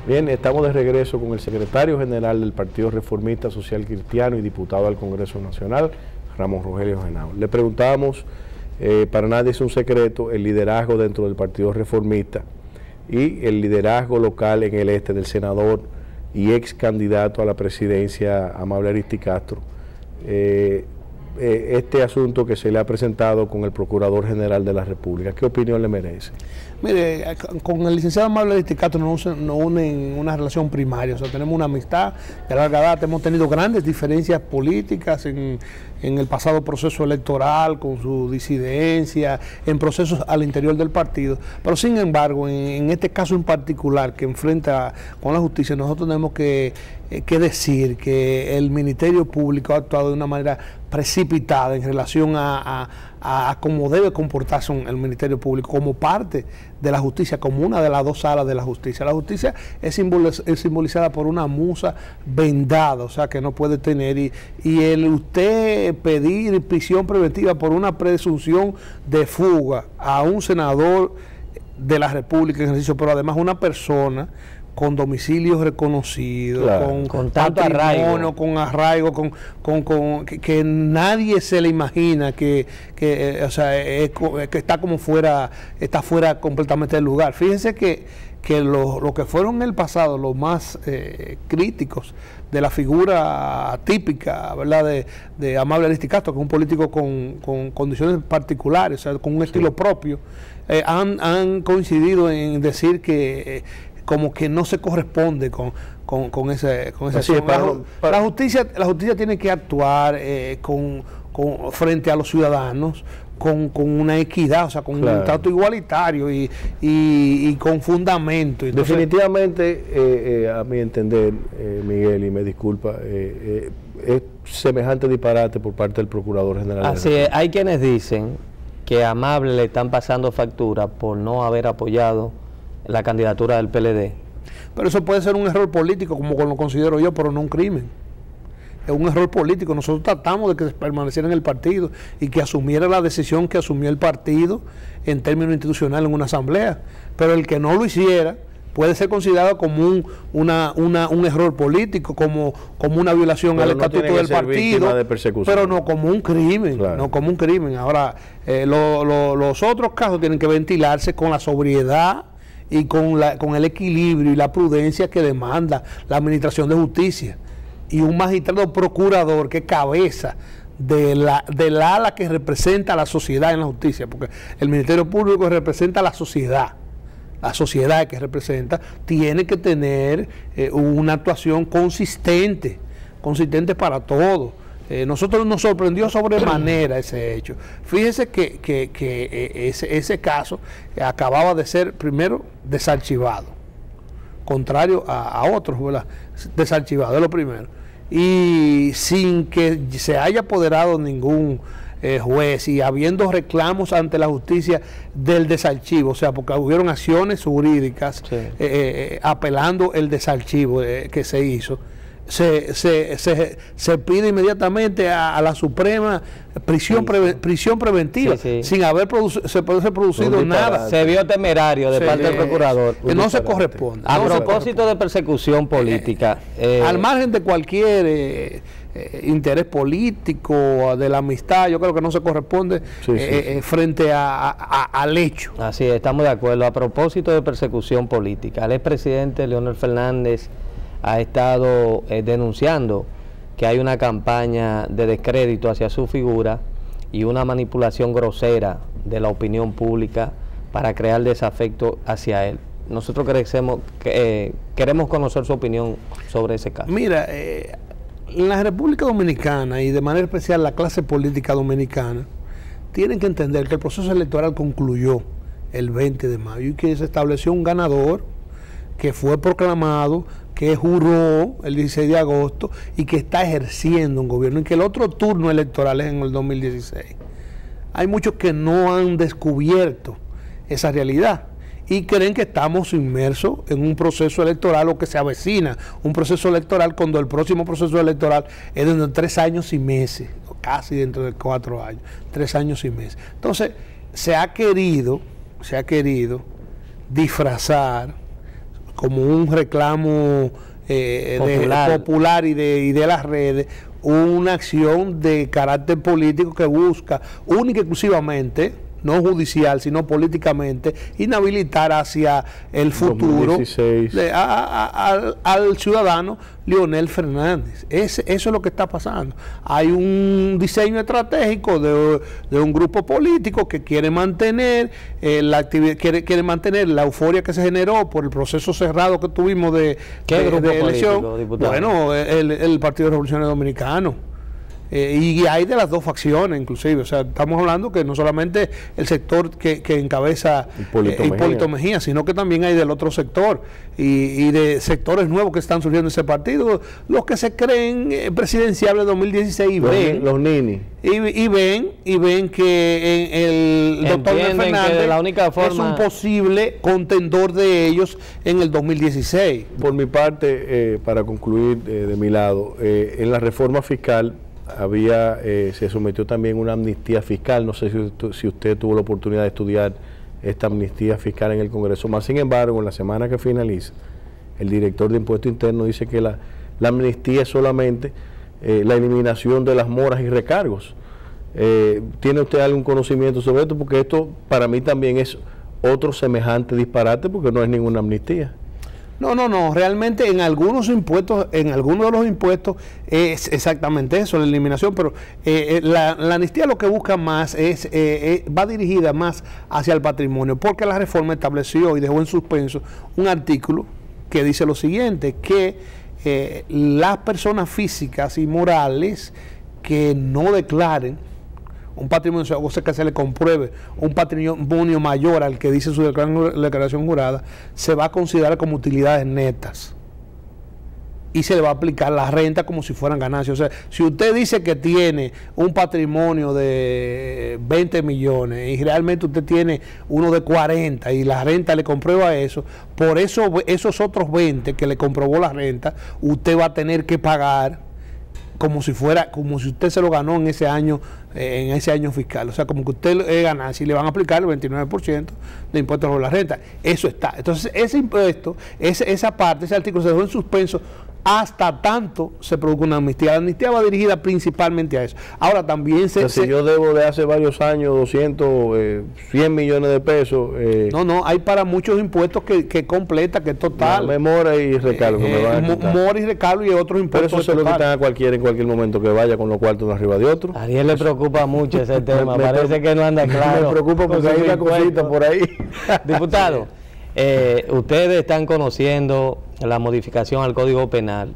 Bien, estamos de regreso con el secretario general del Partido Reformista Social Cristiano y diputado al Congreso Nacional, Ramón Rogelio Henao. Le preguntábamos, para nadie es un secreto, el liderazgo dentro del Partido Reformista y el liderazgo local en el este del senador y ex candidato a la presidencia, Amable Ariztí Castro. Este asunto que se le ha presentado con el Procurador General de la República, ¿qué opinión le merece? Mire, con el licenciado Amable Ariztí Castro nos unen una relación primaria, o sea, tenemos una amistad de larga data, hemos tenido grandes diferencias políticas en el pasado proceso electoral, con su disidencia, en procesos al interior del partido, pero sin embargo, en este caso en particular que enfrenta con la justicia, nosotros tenemos que decir que el Ministerio Público ha actuado de una manera precipitada en relación a cómo debe comportarse el Ministerio Público como parte de la justicia, como una de las dos alas de la justicia. La justicia es simbolizada por una musa vendada, o sea, que no puede tener, y el usted pedir prisión preventiva por una presunción de fuga a un senador de la República en ejercicio, pero además una persona con domicilio reconocido, claro, con tanto arraigo, con arraigo, que nadie se le imagina que está como fuera, está fuera completamente del lugar. Fíjense que lo que fueron en el pasado los más críticos de la figura típica, ¿verdad?, de Amable Ariztí Castro, que es un político con condiciones particulares, o sea, con un estilo propio, han coincidido en decir que como que no se corresponde con esa acción. La justicia tiene que actuar frente a los ciudadanos con una equidad, o sea, con un trato igualitario y con fundamento. Entonces, definitivamente, a mi entender, Miguel, y me disculpa, es semejante disparate por parte del Procurador General. Así es, hay quienes dicen que a Amable le están pasando factura por no haber apoyado la candidatura del PLD. Pero eso puede ser un error político, como lo considero yo, pero no un crimen. Es un error político. Nosotros tratamos de que permaneciera en el partido y que asumiera la decisión que asumió el partido en términos institucionales en una asamblea. Pero el que no lo hiciera puede ser considerado como un error político, como una violación al estatuto del partido, pero no como un crimen, no como un crimen. Ahora, los otros casos tienen que ventilarse con la sobriedad y con el equilibrio y la prudencia que demanda la administración de justicia, y un magistrado procurador que cabeza del ala que representa a la sociedad en la justicia, porque el Ministerio Público representa a la sociedad que representa, tiene que tener una actuación consistente para todos. Nosotros nos sorprendió sobremanera ese hecho. Fíjese que ese caso acababa de ser primero desarchivado, contrario a otros, ¿verdad? Desarchivado es lo primero, y sin que se haya apoderado ningún juez, y habiendo reclamos ante la justicia del desarchivo, o sea, porque hubieron acciones jurídicas apelando el desarchivo que se hizo. Se pide inmediatamente a la Suprema prisión preventiva, sin haber producido nada. Se vio temerario de parte del procurador. Que no se corresponde. A propósito de persecución política, al margen de cualquier interés político, de la amistad, yo creo que no se corresponde frente al hecho. Así es, estamos de acuerdo. A propósito de persecución política, el expresidente Leonel Fernández ha estado denunciando que hay una campaña de descrédito hacia su figura y una manipulación grosera de la opinión pública para crear desafecto hacia él. Nosotros queremos conocer su opinión sobre ese caso. Mira, en la República Dominicana, y de manera especial la clase política dominicana, tienen que entender que el proceso electoral concluyó el 20 de mayo y que se estableció un ganador que fue proclamado, que juró el 16 de agosto y que está ejerciendo un gobierno, y que el otro turno electoral es en el 2016. Hay muchos que no han descubierto esa realidad y creen que estamos inmersos en un proceso electoral, o que se avecina un proceso electoral, cuando el próximo proceso electoral es dentro de 3 años y meses, o casi dentro de 4 años, 3 años y meses. Entonces, se ha querido disfrazar como un reclamo popular y de las redes, una acción de carácter político que busca única y exclusivamente, no judicial, sino políticamente, inhabilitar hacia el futuro al ciudadano Leonel Fernández. Eso es lo que está pasando. Hay un diseño estratégico de un grupo político que quiere mantener la actividad, quiere mantener la euforia que se generó por el proceso cerrado que tuvimos de elección. Diputado? Bueno, el Partido Revolucionario Dominicano. Y hay de las dos facciones inclusive, o sea, estamos hablando que no solamente el sector que encabeza Hipólito Mejía, sino que también hay del otro sector y de sectores nuevos que están surgiendo en ese partido, los que se creen presidenciables de 2016 y ven los nini y ven que el doctor Fernández la única forma es un posible contendor de ellos en el 2016. Por mi parte, para concluir de mi lado, en la reforma fiscal se sometió también una amnistía fiscal. No sé si usted tuvo la oportunidad de estudiar esta amnistía fiscal en el Congreso. Más sin embargo, en la semana que finaliza, el director de Impuesto Interno dice que la amnistía es solamente la eliminación de las moras y recargos. ¿Tiene usted algún conocimiento sobre esto? Porque esto para mí también es otro semejante disparate, porque no es ninguna amnistía. No, realmente en algunos impuestos, en algunos de los impuestos es exactamente eso, la eliminación, pero la amnistía lo que busca más va dirigida más hacia el patrimonio, porque la reforma estableció y dejó en suspenso un artículo que dice lo siguiente, que las personas físicas y morales que no declaren un patrimonio, o sea, que se le compruebe un patrimonio mayor al que dice su declaración jurada, se va a considerar como utilidades netas y se le va a aplicar la renta como si fueran ganancias. O sea, si usted dice que tiene un patrimonio de 20 millones y realmente usted tiene uno de 40 y la renta le comprueba eso, por eso esos otros 20 que le comprobó la renta, usted va a tener que pagar como si usted se lo ganó en ese año fiscal, o sea, como que usted ganancia y le van a aplicar el 29% de impuestos sobre la renta. Eso está. Entonces, ese impuesto, esa parte, ese artículo se dejó en suspenso hasta tanto se produzca una amnistía. La amnistía va dirigida principalmente a eso. Ahora también si yo debo de hace varios años 200, 100 millones de pesos. No, hay para muchos impuestos que completa, que es total. Mora y recargo. Mora y recargo y otros impuestos. Pero eso se lo quitan a cualquiera en cualquier momento que vaya con los cuartos uno arriba de otro. A Ariel le preocupa mucho ese tema, parece que no anda claro. Me preocupa porque hay una cosita por ahí. Diputado, ustedes están conociendo la modificación al Código Penal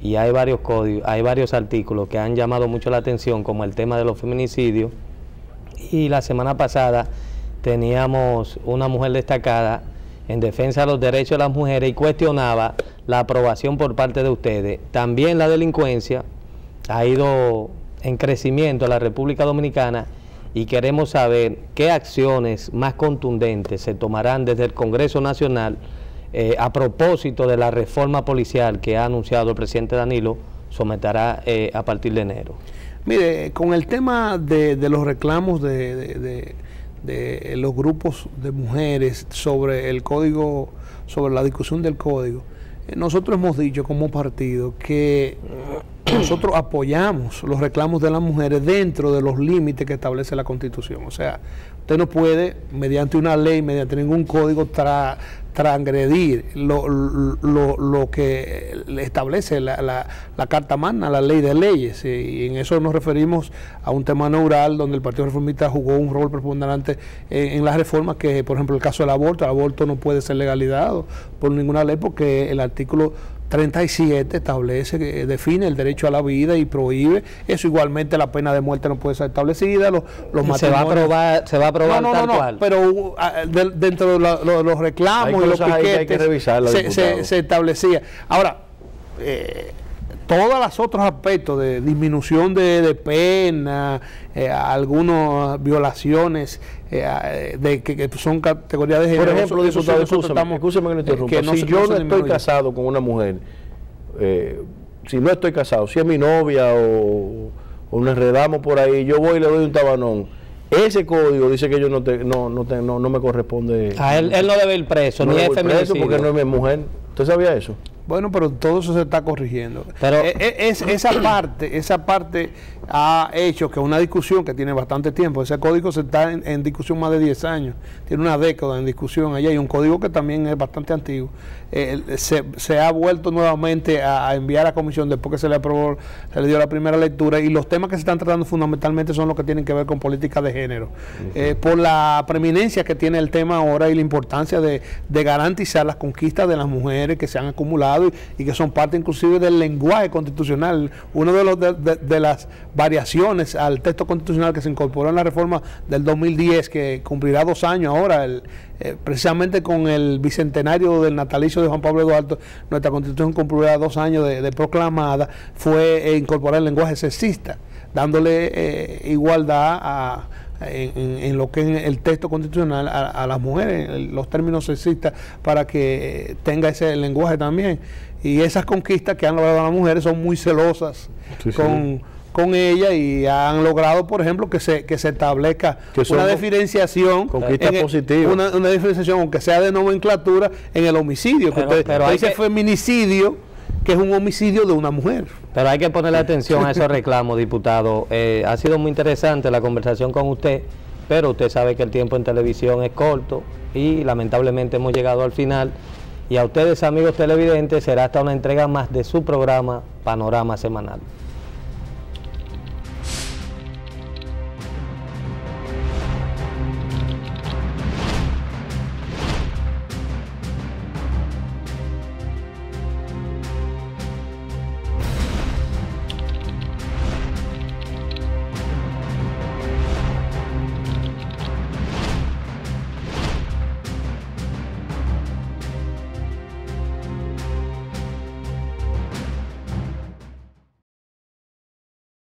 y hay varios códigos, hay varios artículos que han llamado mucho la atención, como el tema de los feminicidios, y la semana pasada teníamos una mujer destacada en defensa de los derechos de las mujeres y cuestionaba la aprobación por parte de ustedes. También la delincuencia ha ido en crecimiento en la República Dominicana y queremos saber qué acciones más contundentes se tomarán desde el Congreso Nacional a propósito de la reforma policial que ha anunciado el presidente Danilo someterá a partir de enero. Mire, con el tema de los reclamos de los grupos de mujeres sobre el código, sobre la discusión del código, nosotros hemos dicho como partido que nosotros apoyamos los reclamos de las mujeres dentro de los límites que establece la Constitución. O sea, usted no puede, mediante una ley, mediante ningún código, transgredir lo que establece la Carta Magna, la ley de leyes. Y en eso nos referimos a un tema neural donde el Partido Reformista jugó un rol preponderante en las reformas, que por ejemplo el caso del aborto no puede ser legalizado por ninguna ley porque el artículo 37 establece, que define el derecho a la vida y prohíbe eso. Igualmente la pena de muerte no puede ser establecida. Los se va a aprobar tal cual. Pero dentro de los reclamos y los piquetes se establecía. Ahora, todos los otros aspectos de disminución de pena, algunas violaciones que son categorías de género. Por ejemplo, diputado, escúchame que no interrumpa. Si yo no estoy casado con una mujer, si no estoy casado, si es mi novia o nos enredamos por ahí, yo voy y le doy un tabanón Ese código dice que yo no me corresponde. Él no debe ir preso, no ni es preso feminicidio. porque no es mi mujer. ¿Usted sabía eso? Bueno, pero todo eso se está corrigiendo. Pero Esa parte ha hecho que una discusión que tiene bastante tiempo, ese código se está en discusión más de 10 años, tiene una década en discusión allá, y un código que también es bastante antiguo. Se ha vuelto nuevamente a enviar a comisión después que se le aprobó, se le dio la primera lectura, y los temas que se están tratando fundamentalmente son los que tienen que ver con política de género. Por la preeminencia que tiene el tema ahora y la importancia de garantizar las conquistas de las mujeres que se han acumulado y que son parte inclusive del lenguaje constitucional. Uno de las variaciones al texto constitucional que se incorporó en la reforma del 2010, que cumplirá 2 años ahora, precisamente con el bicentenario del natalicio de Juan Pablo Duarte, nuestra constitución cumplirá 2 años de proclamada, fue incorporar el lenguaje sexista, dándole igualdad en lo que es el texto constitucional a las mujeres, los términos sexistas, para que tenga ese lenguaje también. Y esas conquistas que han logrado las mujeres son muy celosas con ella, y han logrado, por ejemplo, que se establezca una diferenciación, una diferenciación, aunque sea de nomenclatura, en el homicidio, pero dice feminicidio, que es un homicidio de una mujer. Pero hay que ponerle atención a esos reclamos, diputado. Ha sido muy interesante la conversación con usted, pero usted sabe que el tiempo en televisión es corto y lamentablemente hemos llegado al final. Y a ustedes, amigos televidentes, será hasta una entrega más de su programa Panorama Semanal.